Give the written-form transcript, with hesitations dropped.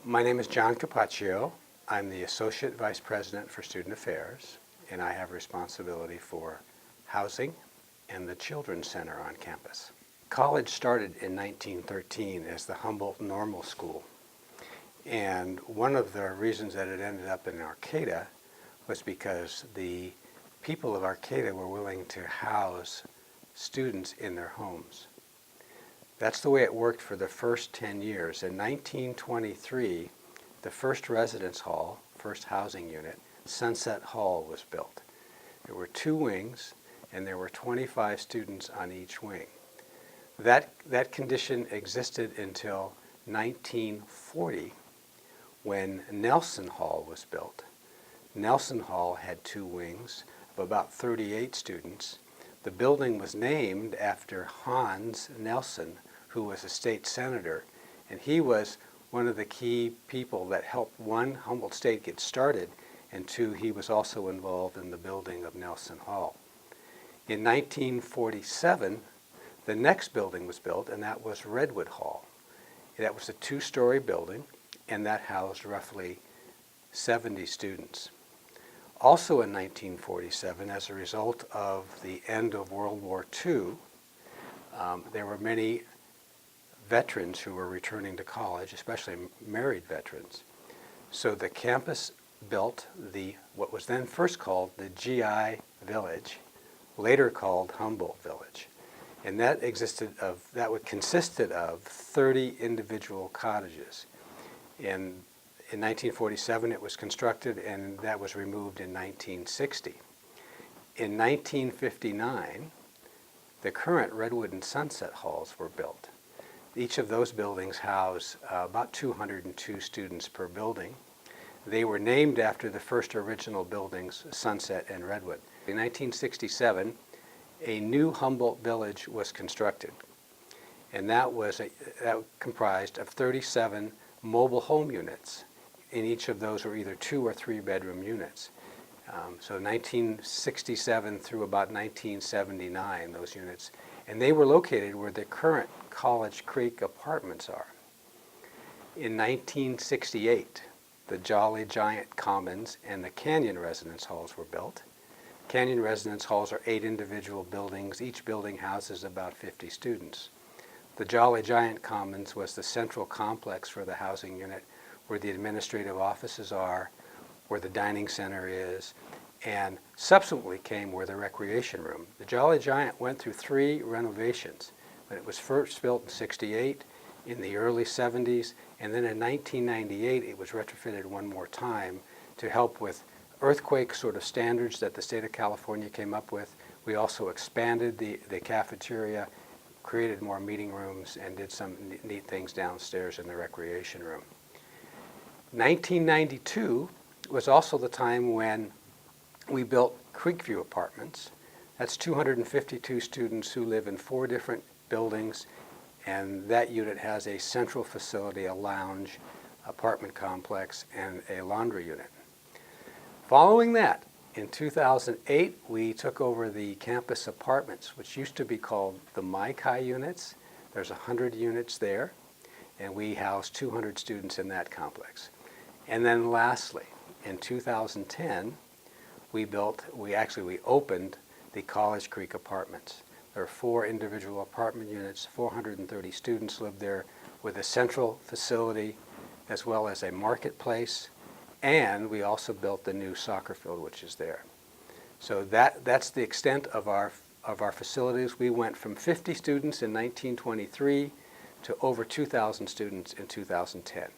My name is John Capaccio. I'm the Associate Vice President for Student Affairs, and I have responsibility for housing and the Children's Center on campus. College started in 1913 as the Humboldt Normal School, and one of the reasons that it ended up in Arcata was because the people of Arcata were willing to house students in their homes. That's the way it worked for the first 10 years. In 1923, the first residence hall, first housing unit, Sunset Hall, was built. There were 2 wings, and there were 25 students on each wing. That condition existed until 1940, when Nelson Hall was built. Nelson Hall had 2 wings of about 38 students. The building was named after Hans Nelson, who was a state senator, and he was one of the key people that helped, 1, Humboldt State get started, and 2, he was also involved in the building of Nelson Hall. In 1947, the next building was built, and that was Redwood Hall. That was a 2-story building, and that housed roughly 70 students. Also in 1947, as a result of the end of World War II, there were many veterans who were returning to college, especially married veterans. So the campus built what was then first called the GI Village, later called Humboldt Village. And that consisted of 30 individual cottages. In 1947 it was constructed, and that was removed in 1960. In 1959, the current Redwood and Sunset Halls were built. Each of those buildings house about 202 students per building. They were named after the first original buildings, Sunset and Redwood. In 1967, a new Humboldt Village was constructed, and that comprised of 37 mobile home units. In each of those were either 2 or 3 bedroom units. So 1967 through about 1979, those units. And they were located where the current College Creek apartments are. In 1968, the Jolly Giant Commons and the Canyon Residence Halls were built. Canyon Residence Halls are 8 individual buildings. Each building houses about 50 students. The Jolly Giant Commons was the central complex for the housing unit, where the administrative offices are, where the dining center is, and subsequently came where the recreation room. The Jolly Giant went through 3 renovations. When it was first built in '68, in the early '70s, and then in 1998 it was retrofitted one more time to help with earthquake sort of standards that the state of California came up with. We also expanded the cafeteria, created more meeting rooms, and did some neat things downstairs in the recreation room. 1992 was also the time when we built Creekview Apartments. That's 252 students who live in 4 different buildings, and that unit has a central facility, a lounge, apartment complex, and a laundry unit. Following that, in 2008, we took over the campus apartments, which used to be called the Maikai units. There's 100 units there, and we house 200 students in that complex. And then lastly, in 2010, we opened the College Creek Apartments. There are 4 individual apartment units, 430 students live there, with a central facility as well as a marketplace, and we also built the new soccer field, which is there. So that's the extent of our facilities. We went from 50 students in 1923 to over 2,000 students in 2010.